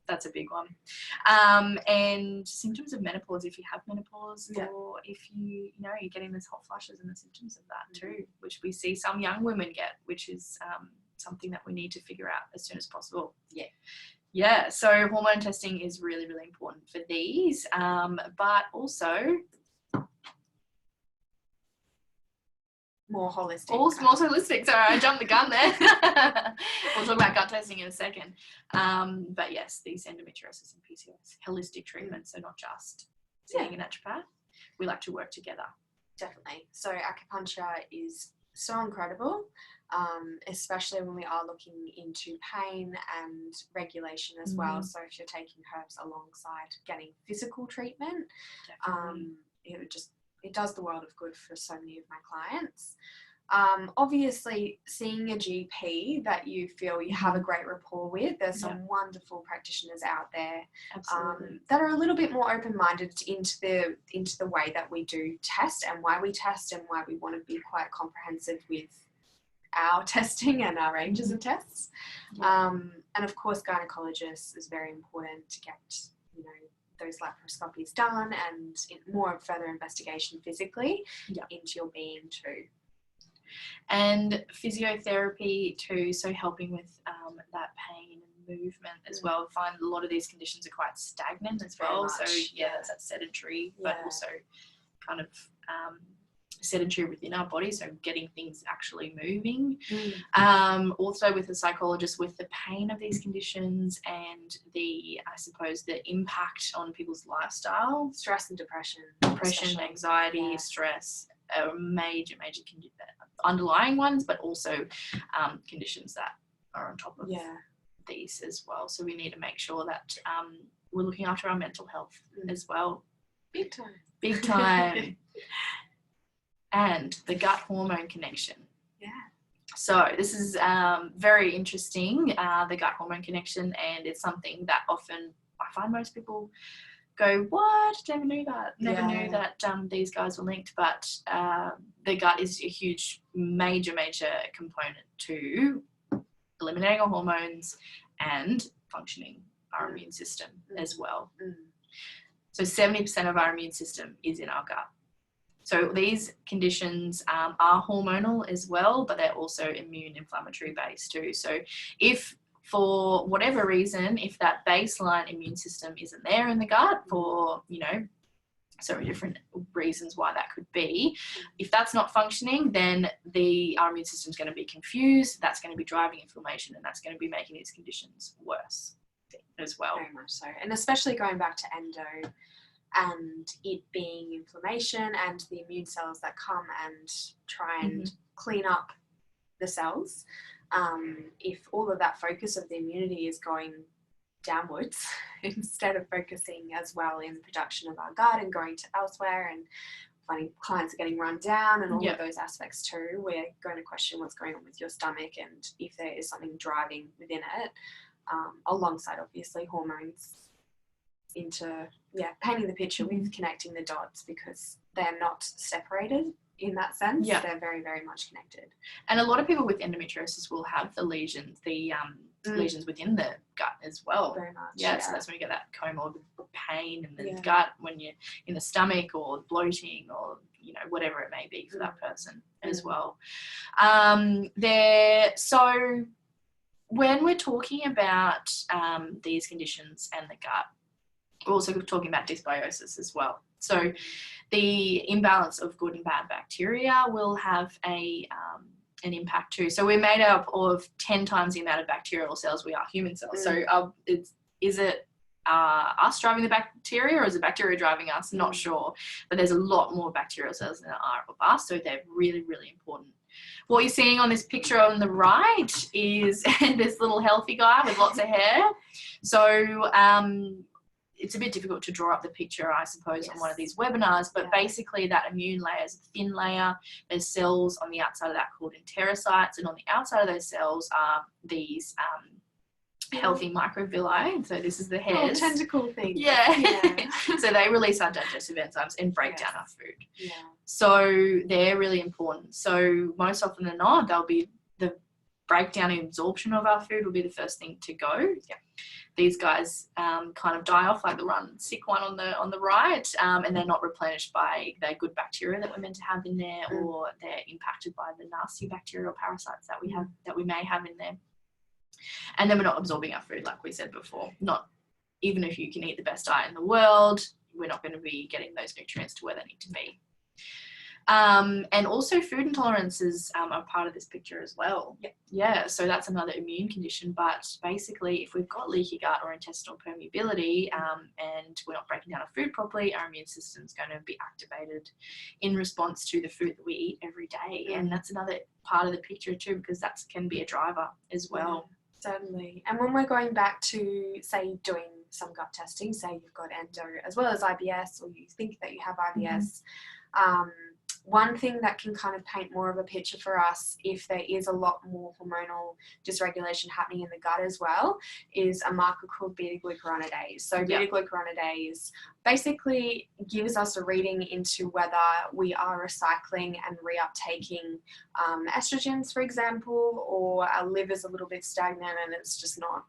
That's a big one. And symptoms of menopause, if you have menopause, or if you're getting those hot flushes and the symptoms of that too, which we see some young women get, which is something that we need to figure out as soon as possible. Yeah, so hormone testing is really, really important for these, but also more holistic. More holistic. Sorry, I jumped the gun there. We'll talk about gut testing in a second. But yes, these endometriosis and PCOS, holistic treatment, so not just seeing a naturopath. We like to work together. Definitely. So acupuncture is so incredible, especially when we are looking into pain and regulation as well. So if you're taking herbs alongside getting physical treatment, it does the world of good for so many of my clients. Obviously, seeing a GP that you feel you have a great rapport with, there's some wonderful practitioners out there that are a little bit more open-minded into the way that we do test and why we test and why we want to be quite comprehensive with our testing and our ranges of tests. And of course, gynecologists is very important to get, those laparoscopies done and more further investigation physically into your being too. And physiotherapy too, so helping with that pain and movement as well. I find a lot of these conditions are quite stagnant as well. So that's that sedentary, but also kind of sedentary within our body, so getting things actually moving. Also with a psychologist, with the pain of these conditions and the impact on people's lifestyle, stress and depression, anxiety, stress are major underlying ones, but also conditions that are on top of these as well. So we need to make sure that we're looking after our mental health as well. Big time. And the gut hormone connection. So this is very interesting, the gut hormone connection, and it's something that often I find most people go, what? Never knew that. Never knew that these guys were linked. But the gut is a huge, major component to eliminating our hormones and functioning our immune system as well. So 70% of our immune system is in our gut. So these conditions are hormonal as well, but they're also immune inflammatory based too. So if for whatever reason, if that baseline immune system isn't there in the gut for, so many different reasons why that could be, if that's not functioning, then our immune system is going to be confused. That's going to be driving inflammation, and that's going to be making these conditions worse as well. Very much so. And especially going back to endo, and it being inflammation and the immune cells that come and try and clean up the cells. If all of that focus of the immunity is going downwards instead of focusing as well in the production of our gut and going to elsewhere, and finding clients are getting run down and all of those aspects too, we're going to question what's going on with your stomach and if there is something driving within it, alongside obviously hormones, into painting the picture with connecting the dots, because they're not separated in that sense. They're very, very much connected. And a lot of people with endometriosis will have the lesions, lesions within the gut as well. Very much. So that's when you get that comorbid pain in the gut, when you're in the stomach, or bloating, or whatever it may be for that person as well. So when we're talking about these conditions and the gut, we're also talking about dysbiosis as well. So the imbalance of good and bad bacteria will have an impact too. So we're made up of 10 times the amount of bacterial cells we are human cells. So is it us driving the bacteria, or is the bacteria driving us? Not sure. But there's a lot more bacterial cells than there are of us, so they're really, really important. What you're seeing on this picture on the right is this little healthy guy with lots of hair. So it's a bit difficult to draw up the picture, I suppose, on one of these webinars, but basically that immune layer is a thin layer. There's cells on the outside of that called enterocytes, and on the outside of those cells are these healthy microvilli. So this is the head. Tentacle thing. Yeah. So they release our digestive enzymes and break down our food. Yeah. So they're really important. So most often than not, they'll be the breakdown and absorption of our food will be the first thing to go. Yeah. These guys kind of die off, like the sick one on the right, and they're not replenished by the good bacteria that we're meant to have in there, or they're impacted by the nasty bacterial parasites that we may have in there. And then we're not absorbing our food, like we said before. Not even if you can eat the best diet in the world, we're not going to be getting those nutrients to where they need to be. And also food intolerances are part of this picture as well. Yeah, so that's another immune condition. But basically, if we've got leaky gut or intestinal permeability and we're not breaking down our food properly, our immune system's going to be activated in response to the food that we eat every day. And that's another part of the picture too, because that can be a driver as well. Yeah, certainly. And when we're going back to, say, doing some gut testing, say you've got endo as well as IBS, or you think that you have IBS, one thing that can kind of paint more of a picture for us if there is a lot more hormonal dysregulation happening in the gut as well is a marker called beta-glucuronidase. So beta-glucuronidase basically gives us a reading into whether we are recycling and reuptaking estrogens, for example, or our liver's a little bit stagnant and it's just not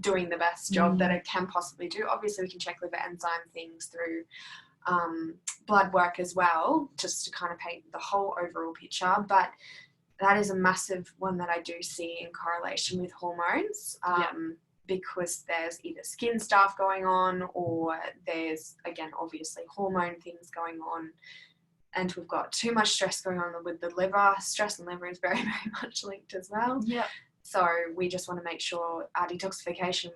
doing the best job that it can possibly do. Obviously, we can check liver enzyme things through blood work as well, just to kind of paint the whole overall picture. But that is a massive one that I do see in correlation with hormones, because there's either skin stuff going on, or there's, again, obviously hormone things going on, and we've got too much stress going on with the liver. Stress and liver is very, very much linked as well. So we just want to make sure our detoxification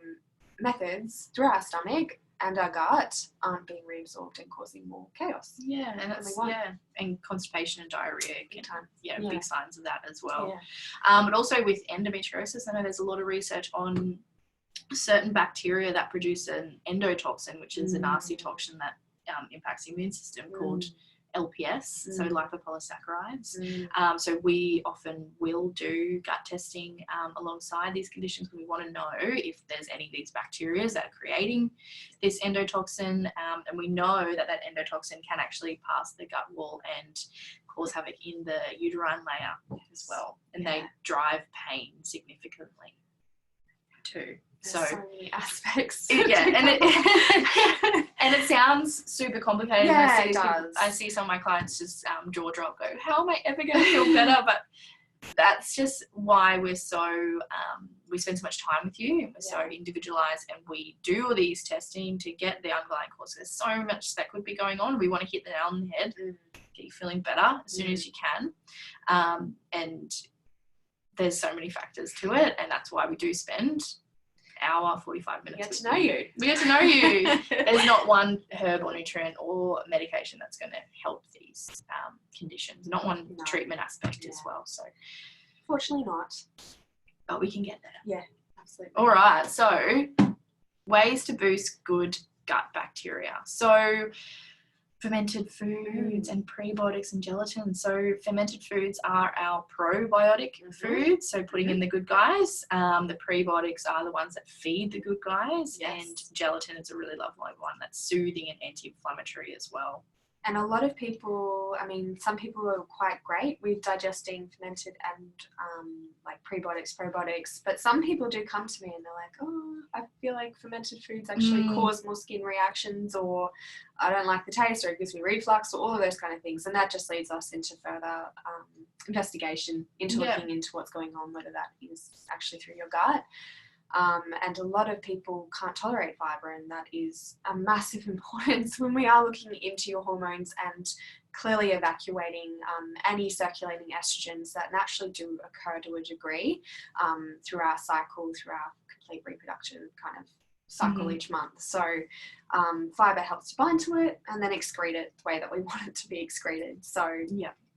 methods through our stomach and our gut aren't being reabsorbed and causing more chaos. And constipation and diarrhea can big signs of that as well. But also with endometriosis, I know there's a lot of research on certain bacteria that produce an endotoxin, which is a nasty toxin that impacts the immune system, called LPS, so lipopolysaccharides. So we often will do gut testing alongside these conditions, because we want to know if there's any of these bacteria that are creating this endotoxin, and we know that endotoxin can actually pass the gut wall and cause havoc in the uterine layer as well, and they drive pain significantly too. So many aspects. And it sounds super complicated. Yeah, it does. I see some of my clients just jaw drop, go, how am I ever going to feel better? But that's just why we're so, we spend so much time with you, and we're so individualized, and we do all these testing to get the underlying cause. There's so much that could be going on. We want to hit the nail on the head, get you feeling better as soon as you can. And there's so many factors to it, and that's why we do spend hour, 45 minutes. We get to know you. There's not one herb or nutrient or medication that's going to help these conditions. Not one treatment aspect as well. So, fortunately not. But we can get there. Yeah, absolutely. All right. So, ways to boost good gut bacteria. So, fermented foods and prebiotics and gelatin. So fermented foods are our probiotic foods, so putting in the good guys. The prebiotics are the ones that feed the good guys, and gelatin is a really lovely one that's soothing and anti-inflammatory as well. And a lot of people, I mean, some people are quite great with digesting fermented and like prebiotics, probiotics, but some people do come to me and they're like, oh, I feel like fermented foods actually cause more skin reactions, or I don't like the taste, or it gives me reflux, or all of those kind of things. And that just leads us into further investigation into looking into what's going on, whether that is actually through your gut. And a lot of people can't tolerate fibre, and that is a massive importance when we are looking into your hormones and clearly evacuating any circulating estrogens that naturally do occur to a degree through our cycle, through our complete reproductive kind of cycle each month. So fibre helps to bind to it and then excrete it the way that we want it to be excreted. So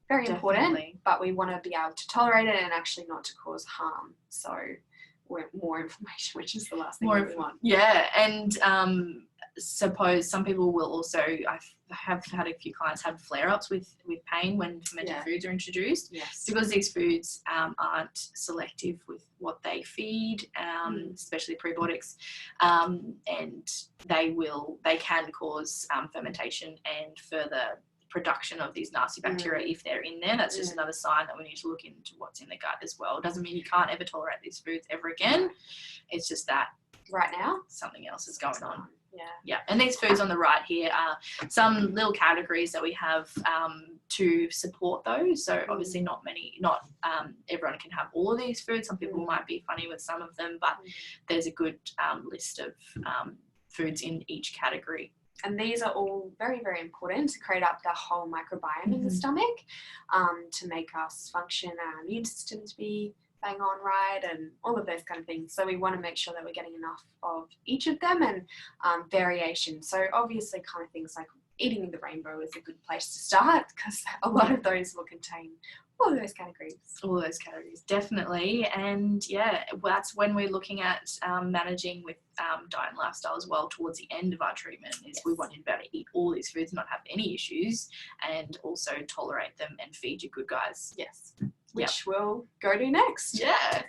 very important, but we want to be able to tolerate it and actually not to cause harm. So more inflammation, which is the last thing we want. Yeah, and suppose some people will also, I have had a few clients have flare-ups with pain when fermented foods are introduced. Yes. Because these foods aren't selective with what they feed, especially prebiotics, and they can cause fermentation and further production of these nasty bacteria if they're in there. That's just another sign that we need to look into what's in the gut as well. It doesn't mean you can't ever tolerate these foods ever again. It's just that right now something else is going on. Yeah. And these foods on the right here are some little categories that we have to support those. So obviously not everyone can have all of these foods. Some people might be funny with some of them, but there's a good list of foods in each category. And these are all very, very important to create up the whole microbiome in the stomach, to make us function, our immune system to be bang on right, and all of those kind of things. So we want to make sure that we're getting enough of each of them, and variation. So obviously kind of things like eating the rainbow is a good place to start, because a lot of those will contain all of those categories. All those categories, definitely. And that's when we're looking at managing with diet and lifestyle as well towards the end of our treatment, is we want you to be able to eat all these foods, not have any issues, and also tolerate them and feed your good guys. Yes. Which we'll go to next. Yeah.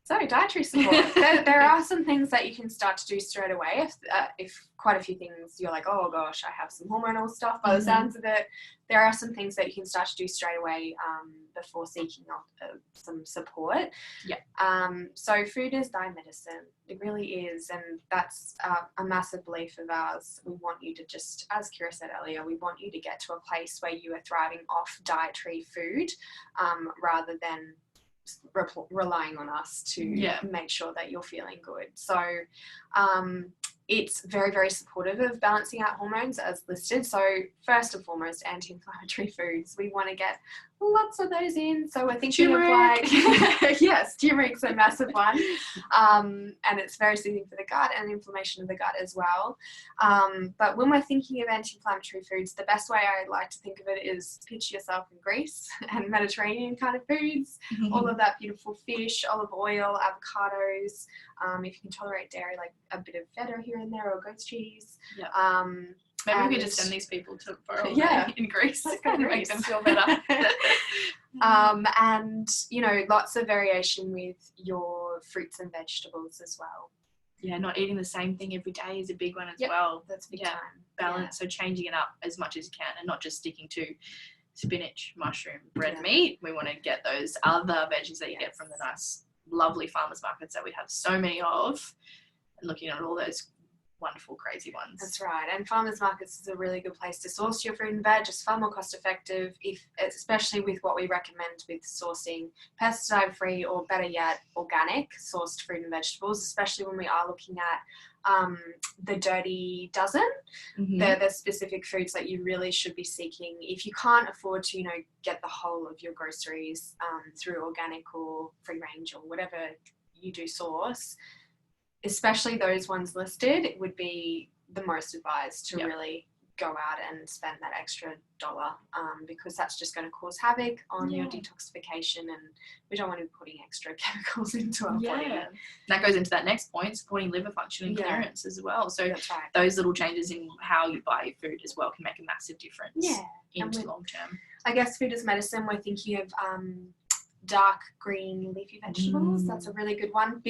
So dietary support. there are some things that you can start to do straight away. If quite a few things you're like, oh gosh, I have some hormonal stuff by the sounds of it, there are some things that you can start to do straight away before seeking some support. Yeah. So food is thy medicine. It really is, and that's a massive belief of ours. We want you to just, as Kira said earlier, we want you to get to a place where you are thriving off dietary food, rather than relying on us to make sure that you're feeling good. So it's very, very supportive of balancing out hormones as listed. So first and foremost, anti-inflammatory foods. We want to get lots of those in. So we're thinking of like, yes, turmeric's a massive one. And it's very soothing for the gut and inflammation of the gut as well. But when we're thinking of anti-inflammatory foods, the best way I like to think of it is picture yourself in Greece and Mediterranean kind of foods, all of that beautiful fish, olive oil, avocados. If you can tolerate dairy, like a bit of feta here and there, or goat's cheese. Maybe we could just send these people to for a day in Greece to make them feel better. And, lots of variation with your fruits and vegetables as well. Yeah, not eating the same thing every day is a big one as well. That's big time. Balance, so changing it up as much as you can and not just sticking to spinach, mushroom, red meat. We want to get those other veggies that you get from the nice, lovely farmers markets that we have so many of, and looking at all those wonderful, crazy ones. That's right. And farmers markets is a really good place to source your fruit and veg. It's far more cost effective, especially with what we recommend with sourcing pesticide free, or better yet, organic sourced fruit and vegetables, especially when we are looking at the dirty dozen. They're the specific foods that you really should be seeking. If you can't afford to, get the whole of your groceries through organic or free range or whatever you do source, especially those ones listed, it would be the most advised to really go out and spend that extra dollar, because that's just going to cause havoc on your detoxification, and we don't want to be putting extra chemicals into our body. That goes into that next point, supporting liver function and clearance as well. So that's right. Those little changes in how you buy your food as well can make a massive difference into long term. I guess food as medicine, we're thinking of dark green leafy vegetables. That's a really good one.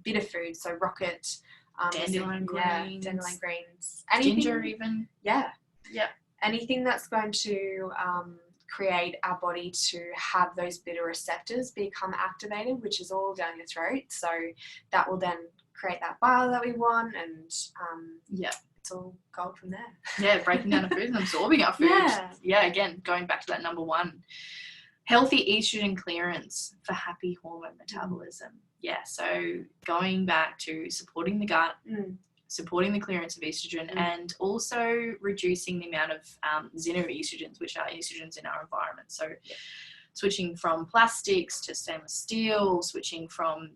Bitter food, so rocket, dandelion greens, anything, ginger even. Anything that's going to create our body to have those bitter receptors become activated, which is all down your throat. So that will then create that bile that we want, and it's all gold from there. Breaking down the food and absorbing our food. Again, going back to that number one, healthy estrogen clearance for happy hormone metabolism. So going back to supporting the gut, supporting the clearance of estrogen, and also reducing the amount of xenoestrogens, which are estrogens in our environment. So switching from plastics to stainless steel, switching from,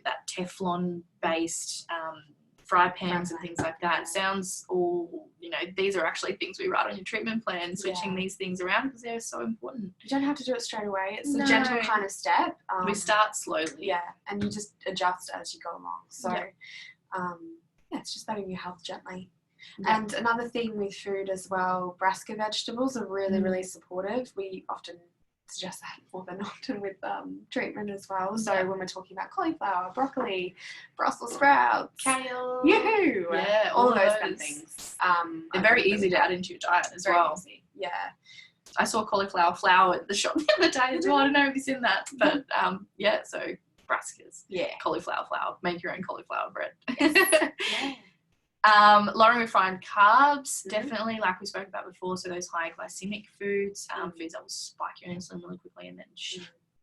that Teflon-based fry pans and things like that. It sounds all, you know, these are actually things we write on your treatment plan, switching these things around because they're so important. You don't have to do it straight away. It's a gentle kind of step. We start slowly. Yeah, and you just adjust as you go along. So, it's just letting you health gently. Yeah. And another thing with food as well, brassica vegetables are really, really supportive. We often suggest that more than often with treatment as well. So when we're talking about cauliflower, broccoli, Brussels sprouts, kale, all of those kind of things. They're very easy to add into your diet as well. Easy. Yeah. I saw cauliflower flour at the shop the other day as well. I don't know if you've seen that, but so brassicas, cauliflower flour, make your own cauliflower bread. Lowering refined carbs, definitely, like we spoke about before. So those high glycemic foods, foods that will spike your insulin really quickly and then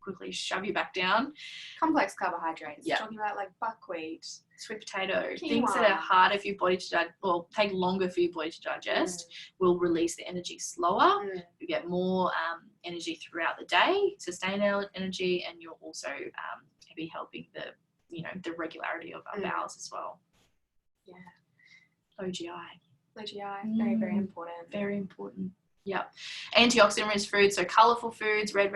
quickly shove you back down. Complex carbohydrates. We're talking about like buckwheat, sweet potato, things that are harder for your body to digest, or take longer for your body to digest, will release the energy slower. You get more energy throughout the day, sustained energy, and you'll also be helping the regularity of our bowels as well. Yeah. OGI, very, very important. Very important. Yep. Antioxidant-rich foods, so colourful foods, red.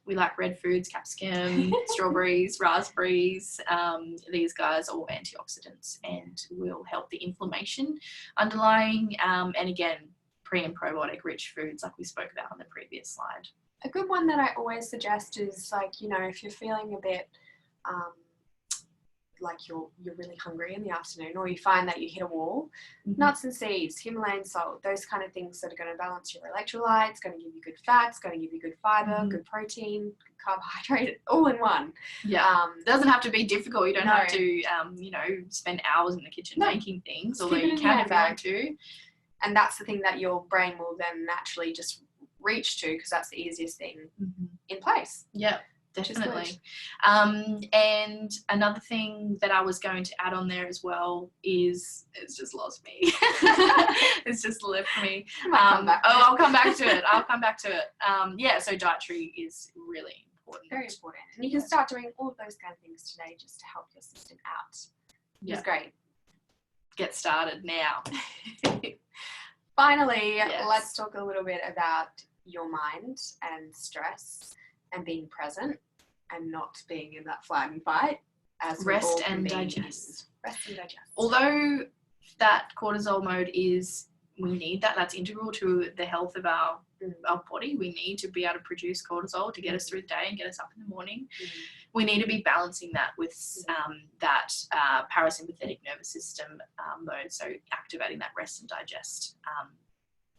We like red foods, capsicum, strawberries, raspberries. These guys are all antioxidants and will help the inflammation underlying. And again, pre and probiotic rich foods like we spoke about on the previous slide. A good one that I always suggest is like, you know, if you're feeling a bit like you're really hungry in the afternoon, or you find that you hit a wall, nuts and seeds, Himalayan salt, those kind of things that are going to balance your electrolytes, going to give you good fats, going to give you good fiber, good protein, good carbohydrate, all in one. Yeah. It doesn't have to be difficult. You don't have to spend hours in the kitchen making things, although you can if you want to. And that's the thing that your brain will then naturally just reach to, because that's the easiest thing in place. Yeah. Definitely. And another thing that I was going to add on there as well is, it's just lost me. It's just left me. I'll come back to it. So dietary is really important. Very important. And you can start doing all of those kind of things today just to help your system out. It's great. Get started now. Finally, let's talk a little bit about your mind and stress and being present and not being in that flag and fight. As rest and digest. Rest and digest. Although that cortisol mode we need that. That's integral to the health of our body. We need to be able to produce cortisol to get us through the day and get us up in the morning. We need to be balancing that with that parasympathetic nervous system mode. So activating that rest and digest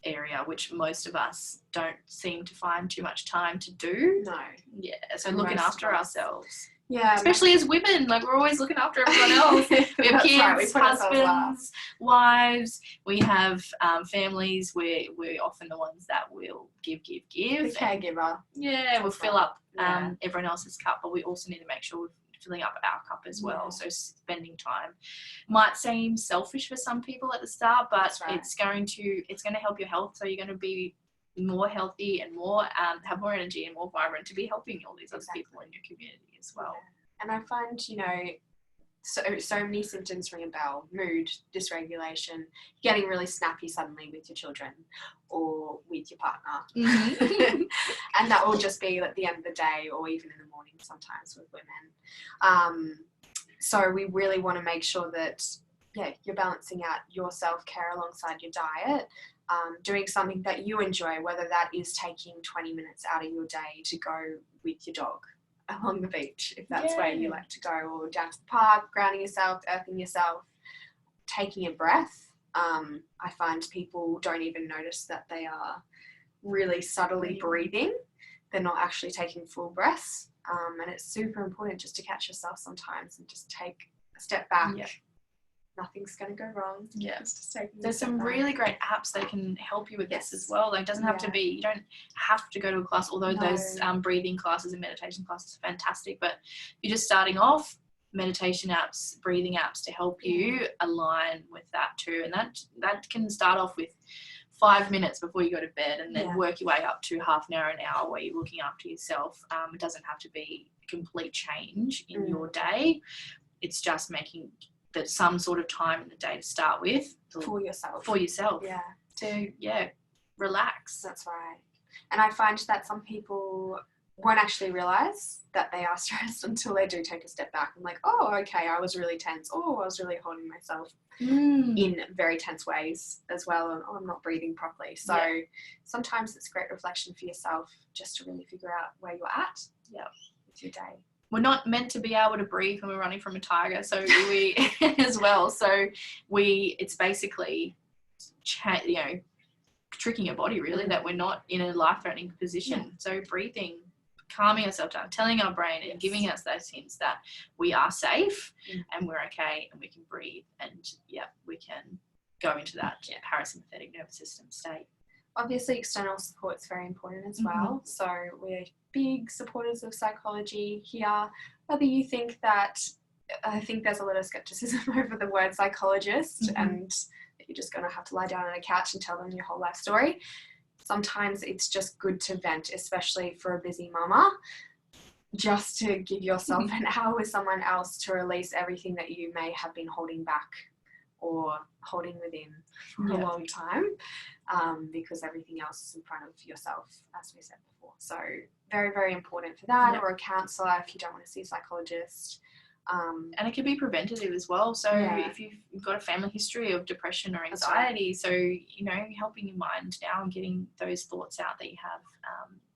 area, which most of us don't seem to find too much time to do. No. Yeah. So looking after ourselves. Yeah. Especially as women, like we're always looking after everyone else. We have kids, husbands, wives. We have families. We're often the ones that will give. The caregiver. We'll fill up everyone else's cup, but we also need to make sure we're filling up our cup as well. So spending time might seem selfish for some people at the start, but it's going to help your health. So you're going to be more healthy and more have more energy and more vibrant to be helping all these other people in your community as well. And I find, so many symptoms ring a bell: mood dysregulation, getting really snappy suddenly with your children or with your partner. And that will just be at the end of the day or even in the morning sometimes with women. So we really want to make sure that you're balancing out your self-care alongside your diet, doing something that you enjoy, whether that is taking 20 minutes out of your day to go with your dog along the beach, if that's where you like to go, or down to the park, grounding yourself, earthing yourself, taking a breath. I find people don't even notice that they are really subtly breathing. They're not actually taking full breaths. And it's super important just to catch yourself sometimes and just take a step back. Nothing's going to go wrong. There's some really great apps that can help you with this as well. Like, it doesn't have to be, you don't have to go to a class, although those breathing classes and meditation classes are fantastic. But if you're just starting off, meditation apps, breathing apps to help you align with that too. And that can start off with 5 minutes before you go to bed, and then work your way up to half an hour, an hour where you're looking after yourself. It doesn't have to be a complete change in your day. It's just that some sort of time in the day to start with For yourself. Yeah. To relax. That's right. And I find that some people won't actually realise that they are stressed until they do take a step back. I'm like, oh, okay, I was really tense. Oh, I was really holding myself in very tense ways as well. And I'm not breathing properly. So sometimes it's great reflection for yourself just to really figure out where you're at with your day. We're not meant to be able to breathe when we're running from a tiger, so we as well. So it's basically, tricking your body really that we're not in a life-threatening position. So breathing, calming ourselves down, telling our brain and giving us those hints that we are safe and we're okay and we can breathe and we can go into that parasympathetic nervous system state. Obviously, external support is very important as well. So we're big supporters of psychology here. Whether you think that, I think there's a lot of skepticism over the word psychologist and you're just going to have to lie down on a couch and tell them your whole life story. Sometimes it's just good to vent, especially for a busy mama, just to give yourself an hour with someone else to release everything that you may have been holding back or holding within for a long time, because everything else is in front of yourself, as we said before. So very, very important for that, or a counsellor if you don't want to see a psychologist. And it can be preventative as well. So if you've got a family history of depression or anxiety, so, helping your mind now and getting those thoughts out that you have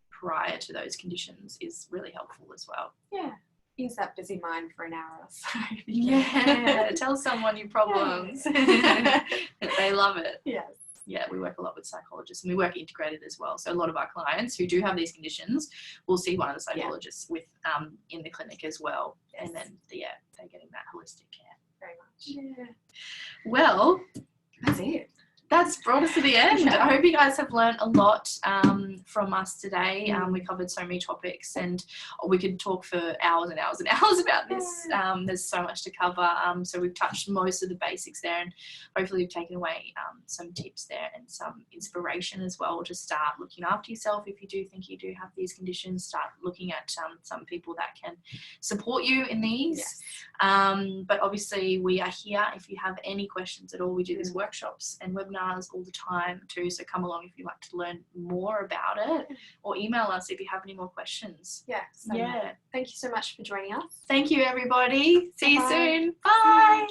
prior to those conditions is really helpful as well. Yeah. Use that busy mind for an hour or so. Tell someone your problems. They love it. Yes. Yeah, we work a lot with psychologists and we work integrated as well. So a lot of our clients who do have these conditions will see one of the psychologists with in the clinic as well. Yes. And then they're getting that holistic care. Very much. Yeah. Well, that's it. That's brought us to the end. I hope you guys have learned a lot from us today. We covered so many topics and we could talk for hours and hours and hours about this. There's so much to cover. So we've touched most of the basics there and hopefully we've taken away some tips there and some inspiration as well to start looking after yourself. If you do think you do have these conditions, start looking at some people that can support you in these. Yes. But obviously we are here if you have any questions at all. We do these workshops and webinars all the time too, so come along if you'd like to learn more about it, or email us if you have any more questions. Thank you so much for joining us. Thank you, everybody. See you soon. Bye.